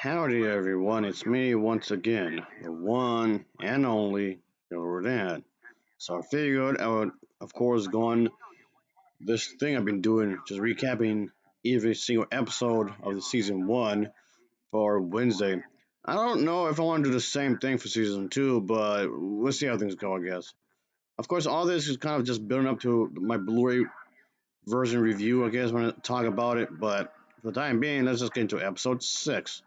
Howdy everyone, it's me once again, the one and only Jordan. So I figured I would, of course, go on this thing I've been doing, just recapping every single episode of the season one for Wednesday. I don't know if I want to do the same thing for season two, but we'll see how things go, I guess. Of course, all this is kind of just building up to my Blu-ray version review, I guess, when I talk about it, but for the time being, let's just get into episode 6.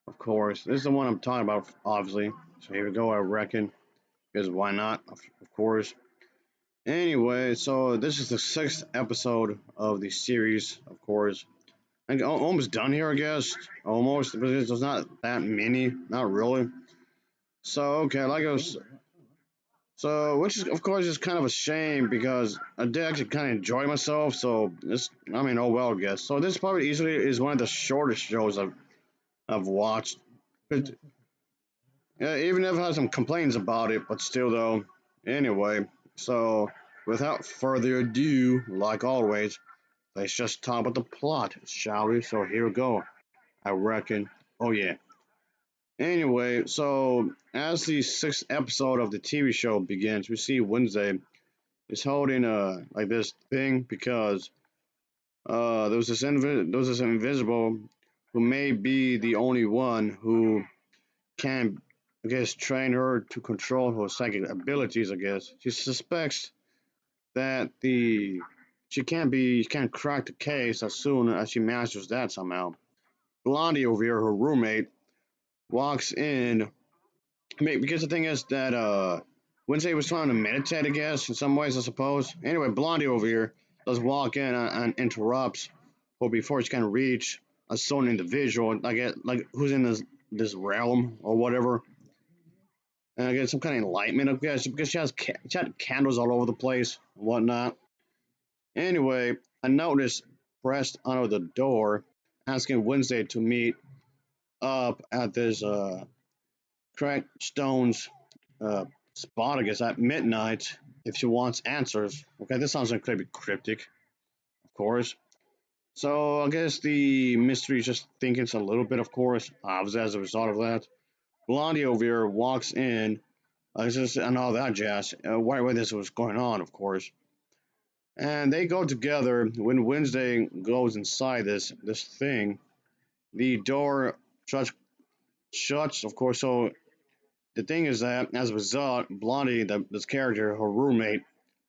Of course, this is the one I'm talking about, obviously. So here we go, I reckon. Because why not? Of course. Anyway, so this is the 6th episode of the series, of course. I'm almost done here, I guess. Almost, but it's not that many. Not really. So, okay, like I was. So, which is, of course, is kind of a shame because I did actually kind of enjoy myself. So, oh well, I guess. So, this probably easily is one of the shortest shows I've watched. Yeah, even if I have some complaints about it, but still though. Anyway, so without further ado, like always, let's just talk about the plot, shall we? So here we go. I reckon. Oh yeah. Anyway, so as the 6th episode of the TV show begins, we see Wednesday is holding like this thing because there was this invisible who may be the only one who can, I guess, train her to control her psychic abilities. I guess she suspects that the she can't crack the case as soon as she masters that somehow. Blondie over here, her roommate, walks in. Because the thing is that Wednesday was trying to meditate, I guess, in some ways, I suppose. Anyway, Blondie over here does walk in and interrupts, or before she can reach a certain individual, like who's in this realm or whatever, and I get some kind of enlightenment, I guess, because she had candles all over the place and whatnot. Anyway, a notice pressed onto the door asking Wednesday to meet up at this Crack Stone's uh, spot, I guess, at midnight if she wants answers. Okay, this sounds incredibly cryptic, of course. So I guess the mystery is just thinking a little bit, of course, obviously as a result of that. Blondie over here walks in and all that jazz. Why this was going on, of course. And they go together. When Wednesday goes inside this thing, the door shuts, shuts, of course. So the thing is that as a result, Blondie, this character, her roommate,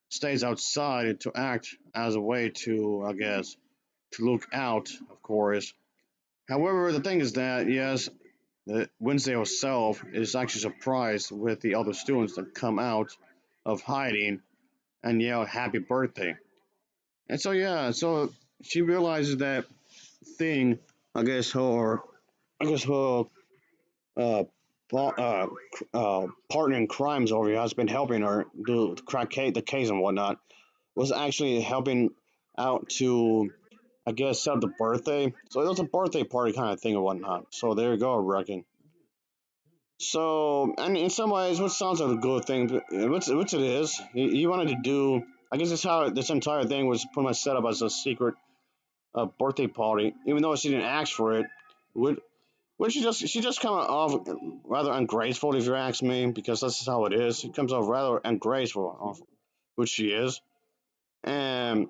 stays outside to act as a way to, I guess, to look out, of course. However, the thing is that yes, Wednesday herself is actually surprised with the other students that come out of hiding and yell happy birthday. And so yeah, so she realizes that thing, I guess her uh, partner in crimes over here has been helping her do crack the case and whatnot, was actually helping out to, I guess, set up the birthday. So it was a birthday party kind of thing and whatnot. So there you go, I reckon. So, and in some ways, which sounds like a good thing, which it is, he wanted to do. I guess that's how this entire thing was pretty much set up as a secret birthday party, even though she didn't ask for it. Would Which she just come off rather ungraceful, if you ask me, because that's just how it is. She comes off rather ungraceful, which she is, and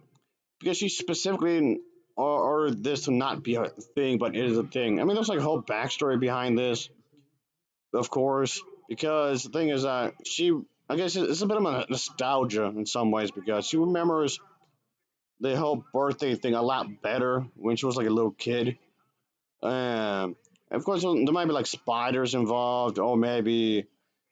because she specifically ordered this to not be a thing, but it is a thing. I mean, there's like a whole backstory behind this, of course, because the thing is that I guess it's a bit of a nostalgia in some ways because she remembers the whole birthday thing a lot better when she was like a little kid. Of course, there might be like spiders involved, or maybe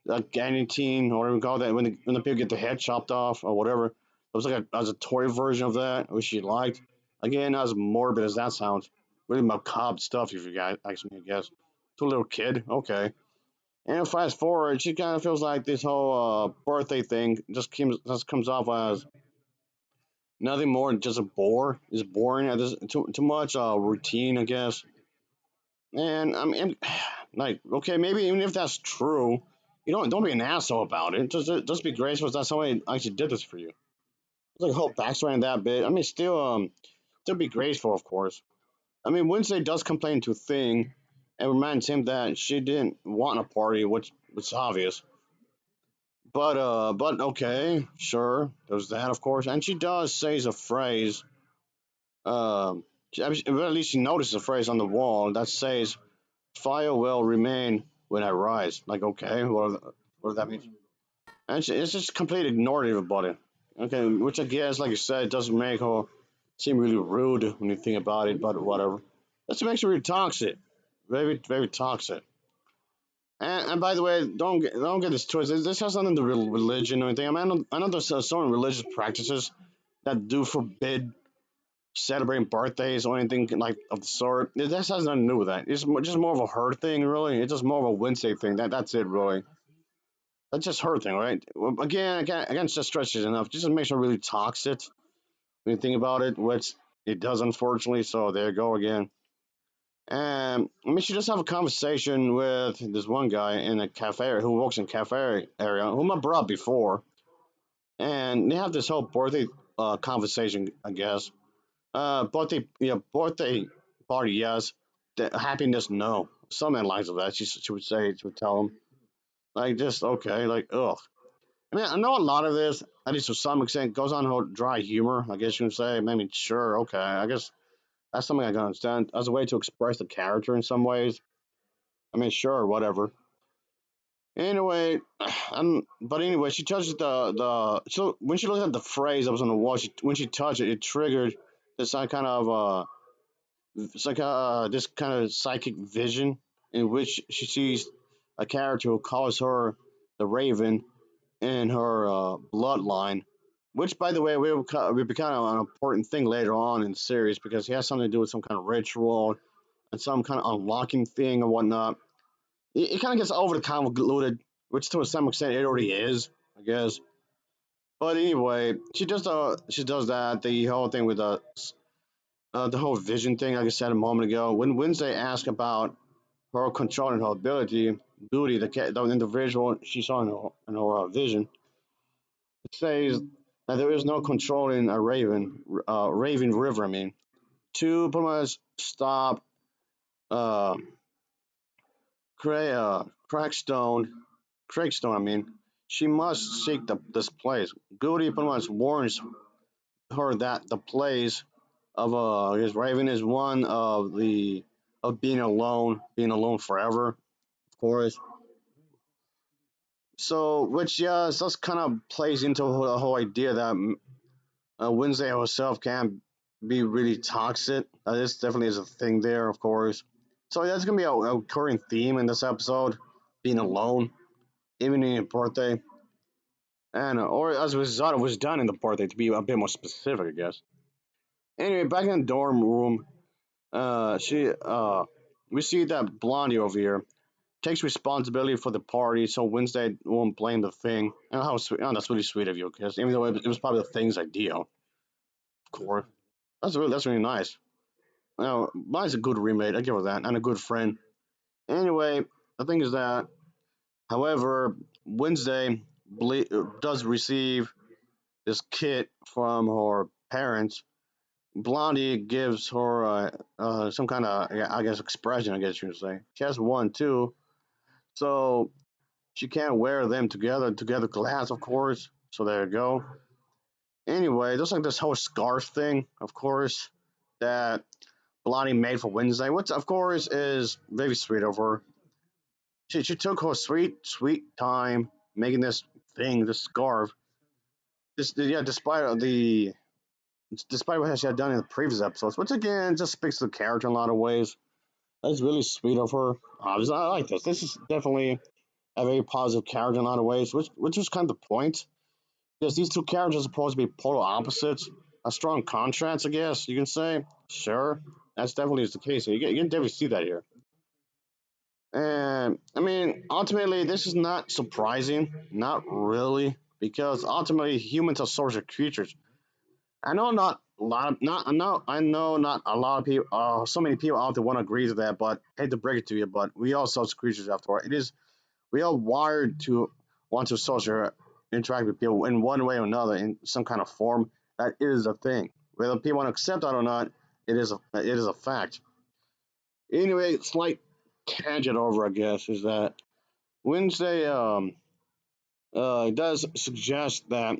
like guillotine, or whatever we call that when the people get their head chopped off or whatever. It was like as a toy version of that, which she liked. Again, as morbid as that sounds, really macabre stuff. If you guys ask me, I guess to a little kid, okay. And fast forward, she kind of feels like this whole birthday thing just comes off as nothing more than just a bore. It's boring. Too much routine, I guess. And I mean, like, okay, maybe even if that's true, you don't be an asshole about it. Just be graceful that somebody actually did this for you. It's like a whole backstory in that bit. I mean, still be graceful, of course. I mean, Wednesday does complain to Thing and reminds him that she didn't want a party, which was obvious. But okay, sure, there's that, of course. And she does say a phrase. Well, at least she notices a phrase on the wall that says, "Fire will remain when I rise." Like, okay, what does that mean? And it's just completely ignored everybody. Okay, which I guess, like you said, doesn't make her seem really rude when you think about it, but whatever. That makes her really toxic. Very, very toxic. And by the way, don't get this twisted. This has nothing to do with religion or anything. I mean, I know there's certain religious practices that do forbid celebrating birthdays or anything like of the sort. This has nothing to do with that. It's just more of a her thing, really. It's just more of a Wednesday thing. That's it, really. That's just her thing, right? Well, again, it's just stretches enough. Just makes her really toxic when you think about it, which it does, unfortunately. So there you go again. And I mean, she just have a conversation with this one guy in a cafe who works in cafe area, whom I brought before, and they have this whole birthday conversation, I guess. Birthday party, yes. The happiness, no. Something like that. She would say, she would tell him, like, just okay, like, ugh. I mean, I know a lot of this, at least to some extent, goes on whole dry humor. I guess you can say. Maybe sure, okay. I guess that's something I can understand as a way to express the character in some ways. I mean, sure, whatever. Anyway, but anyway, she touched so when she looked at the phrase that was on the wall, when she touched it, it triggered this kind of it's like this kind of psychic vision in which she sees a character who calls her the Raven in her bloodline, which, by the way, will be kind of an important thing later on in the series because it has something to do with some kind of ritual and some kind of unlocking thing or whatnot. It kind of gets over the convoluted, which to some extent it already is, I guess. But anyway, she does that the whole thing with the whole vision thing, like I said a moment ago. When Wednesday asked about her controlling her ability, Booty, the individual she saw in her vision, it says that there is no controlling a Raven River. I mean, to pretty much stop uh, Crackstone, Craigstone. I mean, she must seek this place. Goody pretty much warns her that the place of his Raven is one of the of being alone forever, of course. So, which yeah, so that's kind of plays into the whole idea that Wednesday herself can be really toxic. This definitely is a thing there, of course. So that's gonna be a recurring theme in this episode, being alone, even in your birthday, and or as a result, it was done in the birthday to be a bit more specific, I guess. Anyway, back in the dorm room, she we see that Blondie over here takes responsibility for the party, so Wednesday won't blame the thing. And how sweet, oh, that's really sweet of you, because even though it was probably the thing's idea, of course. That's really nice. Now, mine's a good roommate. I give her that, and a good friend. Anyway, the thing is that, however, Wednesday does receive this kit from her parents. Blondie gives her some kind of, I guess, expression. I guess you would say she has one too, so she can't wear them together glass, of course. So there you go. Anyway, just like this whole scarf thing, of course, that Blondie made for Wednesday, which of course is very sweet of her. She took her sweet time making this thing, this scarf. Yeah, despite what she had done in the previous episodes, which again just speaks to the character in a lot of ways. That's really sweet of her. I like this. This is definitely a very positive character in a lot of ways, which was kind of the point. Because these two characters are supposed to be polar opposites, a strong contrast, I guess you can say. Sure, that's definitely is the case. You can definitely see that here. And I mean, ultimately, this is not surprising, not really, because ultimately humans are social creatures. I know not a lot of not I know not a lot of people so many people out there want to agree to that, but I hate to break it to you, but we are social creatures after all. It is we are wired to want to social interact with people in one way or another in some kind of form. That is a thing. Whether people want to accept that or not, it is a fact. Anyway, it's like tangent over, I guess, is that Wednesday does suggest that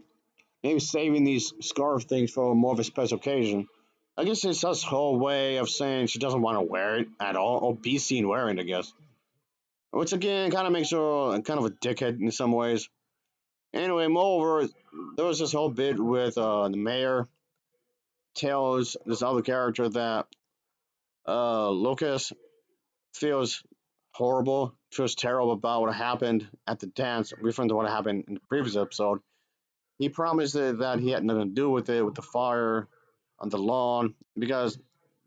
maybe saving these scarf things for more of a special occasion. I guess it's her whole way of saying she doesn't want to wear it at all or be seen wearing it, I guess. Which again kind of makes her kind of a dickhead in some ways. Anyway, moreover, there was this whole bit with the mayor tells this other character that Lucas feels horrible, feels terrible about what happened at the dance, referring to what happened in the previous episode. He promised that he had nothing to do with it, with the fire on the lawn, because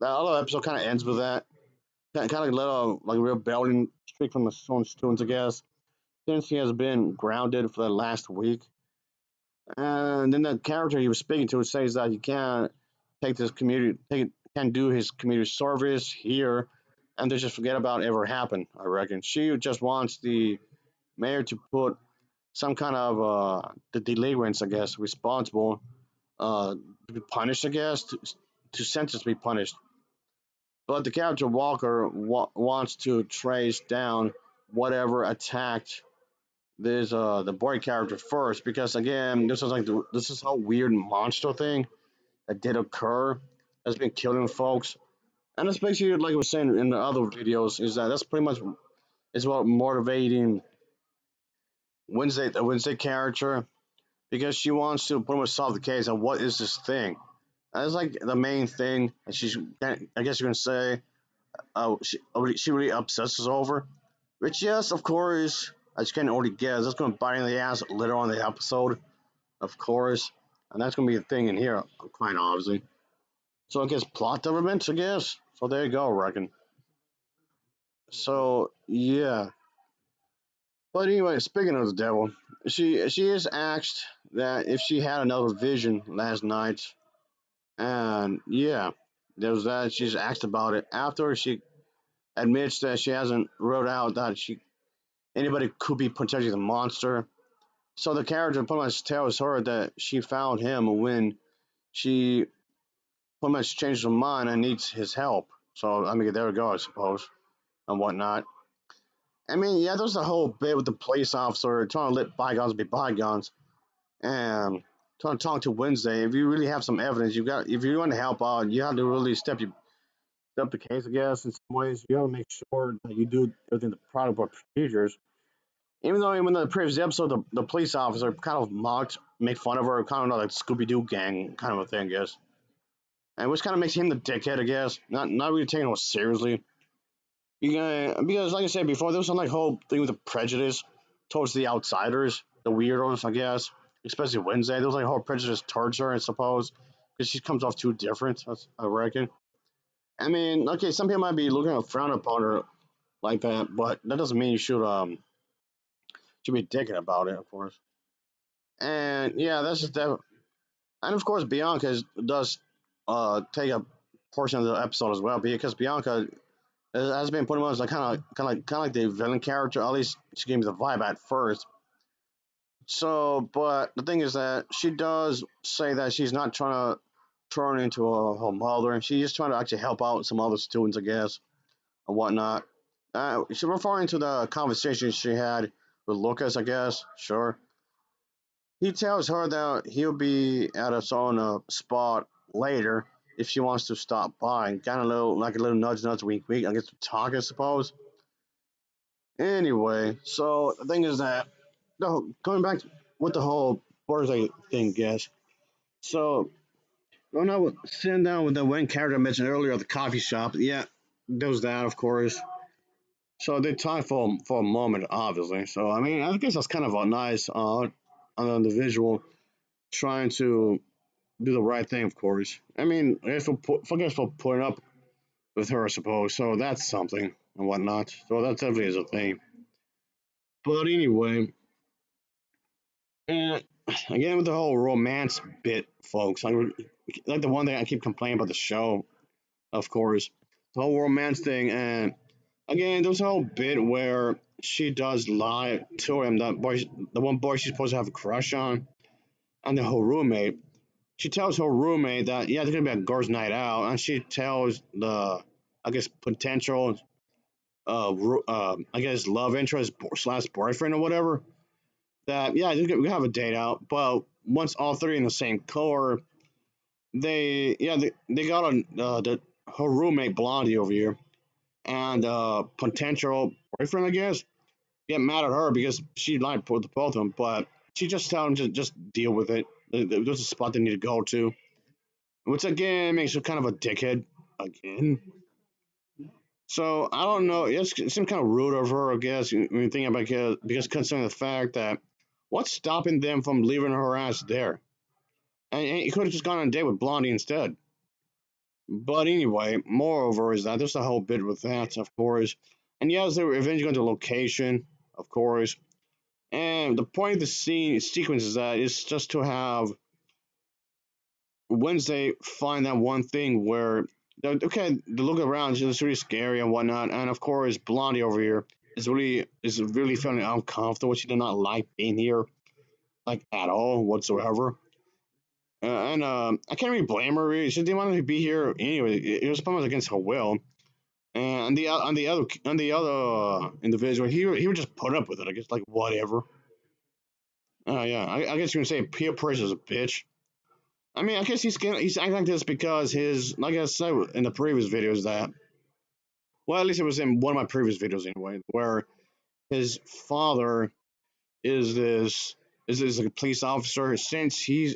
that other episode kind of ends with that. Kind of let a like rebellion streak from the own students, I guess, since he has been grounded for the last week. And then the character he was speaking to says that he can't can't do his community service here, and they just forget about it ever happened. I reckon she just wants the mayor to put some kind of the delinquents, I guess, responsible to be punished, I guess, to sentence be punished. But the character Walker wants to trace down whatever attacked this the boy character first, because again, this is a weird monster thing that did occur that's been killing folks, and it's basically like I was saying in the other videos is that that's pretty much is what motivating Wednesday the Wednesday character, because she wants to pretty much solve the case of what is this thing. That's like the main thing, and she's I guess you can say she really obsesses over. Which yes, of course, as you can already guess, that's going to bite in the ass later on in the episode, of course, and that's going to be a thing in here, quite obviously. So I guess plot development, I guess. So there you go, I reckon. So yeah. But anyway, speaking of the devil, she is asked that if she had another vision last night, and yeah, there was that. She's asked about it after she admits that she hasn't wrote out that she anybody could be potentially the monster. So the character pretty much tells her that she found him when she pretty much changed her mind and needs his help. So I mean, there we go, I suppose, and whatnot. I mean, yeah, there's the whole bit with the police officer trying to let bygones be bygones, and trying to talk to Wednesday. If you really have some evidence, you got if you want to help out, you have to really step the case, I guess, in some ways. You got to make sure that you do everything the proper procedures. Even though in the previous episode, the police officer kind of mocked, make fun of her, kind of like Scooby Doo gang kind of a thing, I guess. And which kind of makes him the dickhead, I guess. Not really taking it seriously. Because like I said before, there was some like whole thing with the prejudice towards the outsiders, the weirdos, I guess. Especially Wednesday, there was like a whole prejudice towards her, I suppose, because she comes off too different. I reckon. I mean, okay, some people might be looking at frown upon her like that, but that doesn't mean you should be dickhead about it, of course. And yeah, that's just that. And of course, Bianca does take a portion of the episode as well, because Bianca has been pretty much like kind of like the villain character. At least she gave me the vibe at first. So, but the thing is that she does say that she's not trying to turn into her mother. She's just trying to actually help out some other students, I guess, and whatnot. She's referring to the conversation she had with Lucas, I guess. Sure. He tells her that he'll be at a certain spot later if she wants to stop by. Kind of a little nudge, nudge, wink, wink. I guess to talk, I suppose. Anyway, so the thing is that going back with the whole birthday thing, guess. So going out sitting down with the one character I mentioned earlier at the coffee shop. Yeah, there was that, of course. So they talked for a moment, obviously. So I mean, I guess that's kind of a nice on the visual trying to do the right thing, of course. I mean, I guess for putting up with her, I suppose. So that's something and whatnot. So that definitely is a thing. But anyway, and again with the whole romance bit, folks, like the one thing I keep complaining about the show, of course, the whole romance thing, and again, there's a whole bit where she does lie to him, that boy, the one boy she's supposed to have a crush on, and the whole roommate. She tells her roommate that yeah, there's gonna be a girls' night out, and she tells the I guess potential I guess love interest slash boyfriend or whatever. That yeah, we have a date out, but once all three in the same car, they got her roommate Blondie over here and potential boyfriend, I guess, get mad at her because she lied with both of them, but she just tell them to just deal with it. There's a spot they need to go to, which again makes her kind of a dickhead again. So I don't know. It seems kind of rude of her, I guess. When you think about it, because considering the fact that what's stopping them from leaving her ass there, and he could have just gone on a date with Blondie instead. But anyway, moreover is that there's a whole bit with that, of course. And yes, they were eventually going to location, of course. And the point of the scene sequence is that it's just to have Wednesday find that one thing where okay, they look around, it's really scary and whatnot, and of course Blondie over here is really feeling uncomfortable. She did not like being here, like at all whatsoever. And I can't really blame her. Really. She didn't want to be here anyway. It was almost against her will. And on the other individual, he would just put up with it. I guess like whatever. Yeah, I guess you can say peer pressure is a bitch. I mean, I guess he's acting like this because his, like I said in the previous videos, that well, at least it was in one of my previous videos anyway, where his father is this is a police officer since he's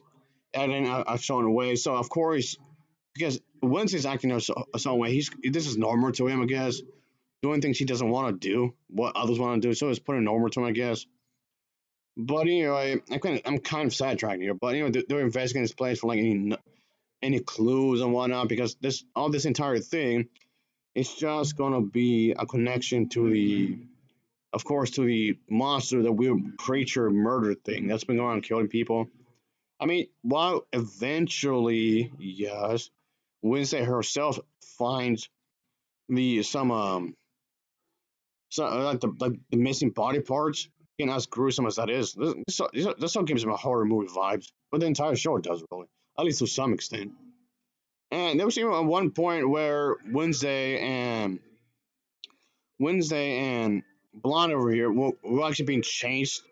acting a certain way. So of course, because Wednesday's acting a certain way, this is normal to him, I guess. Doing things he doesn't want to do, what others want to do, so it's putting normal to him, I guess. But anyway, I'm kind of sidetracking here. But anyway, they're investigating this place for like any clues and whatnot because this entire thing is just gonna be a connection to the, of course, to the monster, the weird creature murder thing that's been going on killing people. I mean, while eventually, yes, Wednesday herself finds the some like the missing body parts. And as gruesome as that is, this song gives me horror movie vibes. But the entire show does really, at least to some extent. And there was even at one point where Wednesday and Blonde over here were actually being chased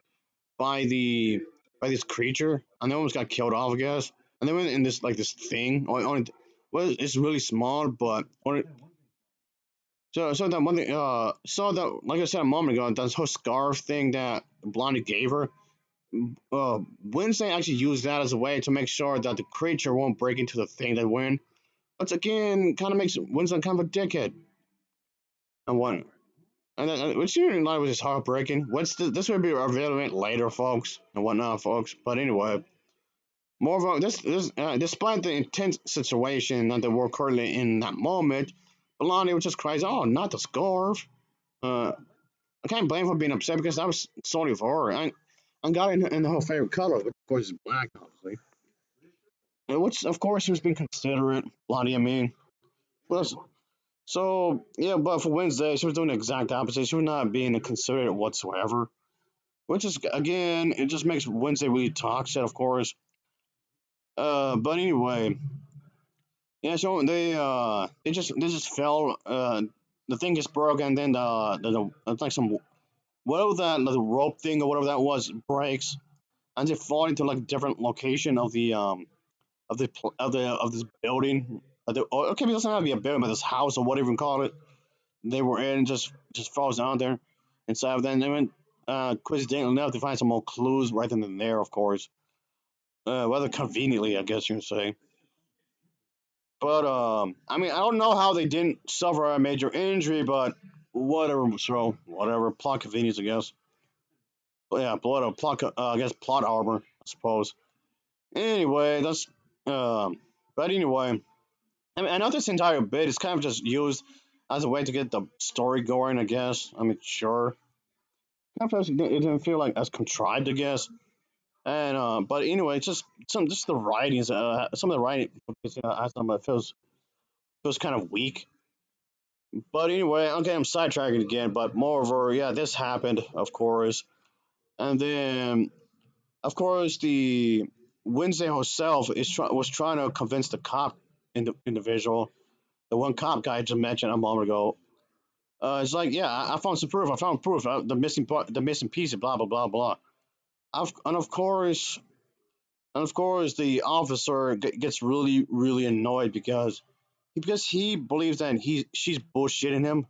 by the by this creature, and they almost got killed off, I guess. And they went in this like this thing. Well, it's really small, but so that one thing, so that like I said a moment ago, that whole scarf thing that Blondie gave her. Wednesday actually used that as a way to make sure that the creature won't break into the thing they win. Which again kind of makes Wednesday kind of a dickhead. And one, and then, which even like was just heartbreaking. This will be relevant later, folks, and whatnot, folks. But anyway, more of this despite the intense situation that they were currently in that moment, Melania just cries, "Oh, not the scarf." Uh, I can't blame her for being upset because I was sorry for her. I got in her favorite color, which of course is black, obviously. Which of course she was being considerate, Blondie. I mean, well, so yeah, but for Wednesday, she was doing the exact opposite. She was not being considerate whatsoever. Which is again, it just makes Wednesday really toxic, of course. But anyway, yeah. So they just fell. The thing gets broken, and then it's like some whatever that the rope thing or whatever that was breaks, and they fall into like a different location of this building. Okay, it doesn't have to be a building, but this house or whatever you call it. They were in just falls down there inside of that. And they went coincidentally enough to find some more clues right then and there, of course. Rather conveniently, I guess you would say. But I mean, I don't know how they didn't suffer a major injury, but whatever. So whatever, plot convenience, I guess. But yeah, I guess plot armor, I suppose. Anyway, that's but anyway, I know this entire bit is kind of just used as a way to get the story going, I guess. I mean, sure. It didn't feel like as contrived, I guess. And but anyway, it's just the writings. Some of the writing has some feels kind of weak. But anyway, okay, I'm sidetracking again. But moreover, yeah, this happened, of course, and then of course the Wednesday herself was trying to convince the cop individual, the one cop guy I just mentioned a moment ago, It's like, yeah, I found some proof. I found proof. The missing part, the missing piece. Blah blah blah blah. And of course, the officer gets really annoyed because he believes that she's bullshitting him.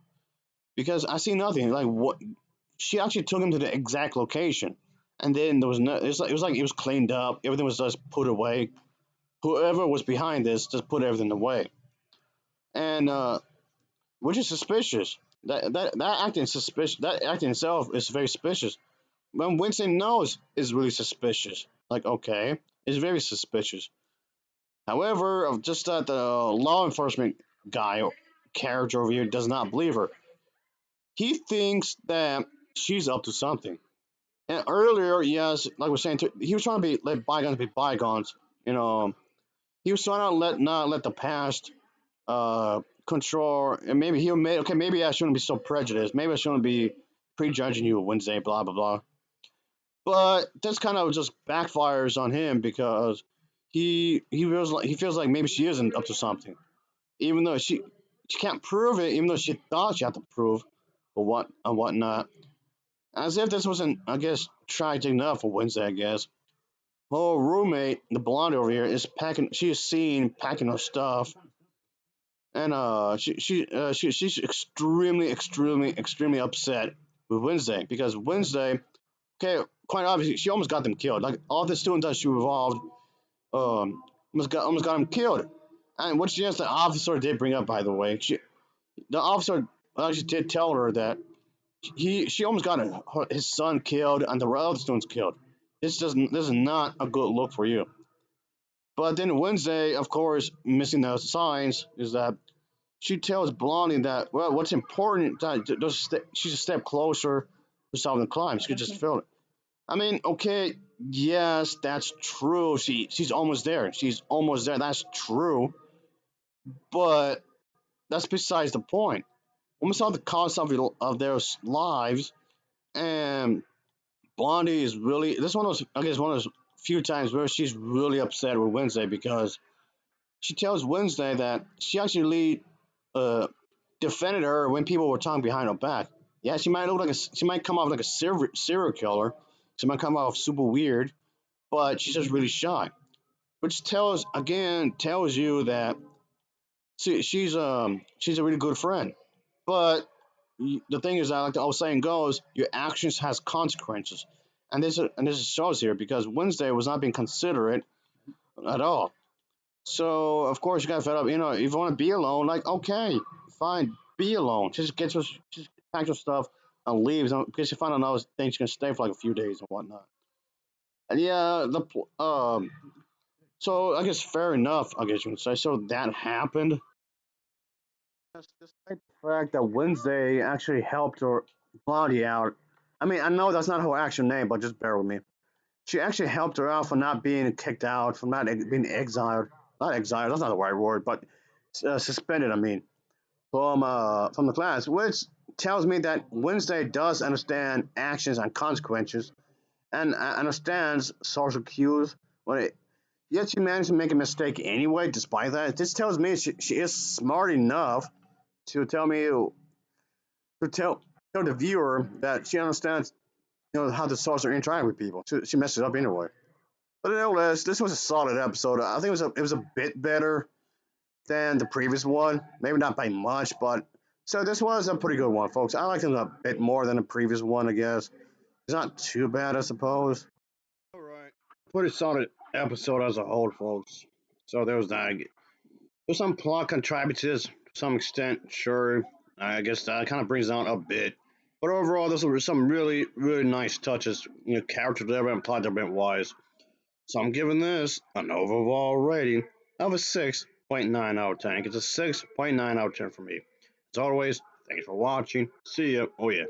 Because I see nothing. Like what? She actually took him to the exact location, and then there was no. It was like it was cleaned up. Everything was just put away. Whoever was behind this just put everything away, and which is suspicious. That acting suspicious. That acting itself is very suspicious. When Winston knows is really suspicious. Like okay, it's very suspicious. However, just that the law enforcement guy character over here does not believe her. He thinks that she's up to something. And earlier, yes, like we're saying, he was trying to be let bygones be bygones. You know, he was trying to not let the past control. And maybe he made okay. Maybe I shouldn't be so prejudiced. Maybe I shouldn't be prejudging you Wednesday. Blah blah blah. But this kind of just backfires on him because he feels like maybe she isn't up to something, even though she can't prove it, even though she thought she had to prove, but what and whatnot. As if this wasn't, I guess, tragic enough for Wednesday. I guess her roommate, the blonde over here, is packing. She is seen packing her stuff, and she's extremely upset with Wednesday because Wednesday, okay, quite obviously, she almost got them killed. Like all the students that she involved, almost got them killed. And what she has, the officer did bring up, by the way, the officer actually did tell her that she almost got his son killed and the other students killed. This is not a good look for you. But then Wednesday, of course, missing those signs is that she tells Blondie that well, what's important that she's a step closer to solving the crime. She could just feel it. I mean, okay, yes, that's true. She's almost there. She's almost there. That's true. But that's besides the point. Almost all the cost of their lives, and Blondie is really this one of those I guess one of those few times where she's really upset with Wednesday because she tells Wednesday that she actually uh, defended her when people were talking behind her back. Yeah, she might come off like a serial killer. She might come off super weird, but she's just really shy. Which tells you that she's a really good friend. But the thing is that like the old saying goes, your actions has consequences, and this shows here because Wednesday was not being considerate at all. So of course you got fed up. You know, if you want to be alone, like okay, fine, be alone. Just pack your stuff and leaves because you find out those things you can stay for like a few days and whatnot. And yeah, so I guess fair enough. I guess you would say so that happened. Despite the fact that Wednesday actually helped her body out. I mean, I know that's not her actual name, but just bear with me. She actually helped her out for not being kicked out, for not being exiled. Not exiled, that's not the right word, but suspended, I mean, from the class, which tells me that Wednesday does understand actions and consequences and understands social cues. Yet she managed to make a mistake anyway, despite that. This tells me she is smart enough to tell the viewer that she understands how the sorcerer interact with people. She messes up anyway. But nevertheless, this was a solid episode. I think it was a bit better than the previous one. Maybe not by much, but so this was a pretty good one, folks. I liked it a bit more than the previous one, I guess. It's not too bad, I suppose. All right, pretty solid episode as a whole, folks. So there was that. There's some plot contrivances to some extent, sure. I guess that kind of brings down a bit. But overall, those were some really nice touches, character development, plot development wise. So I'm giving this an overall rating of a 6.9 out of 10. It's a 6.9 out of 10 for me. As always, thanks for watching. See ya. Oh yeah.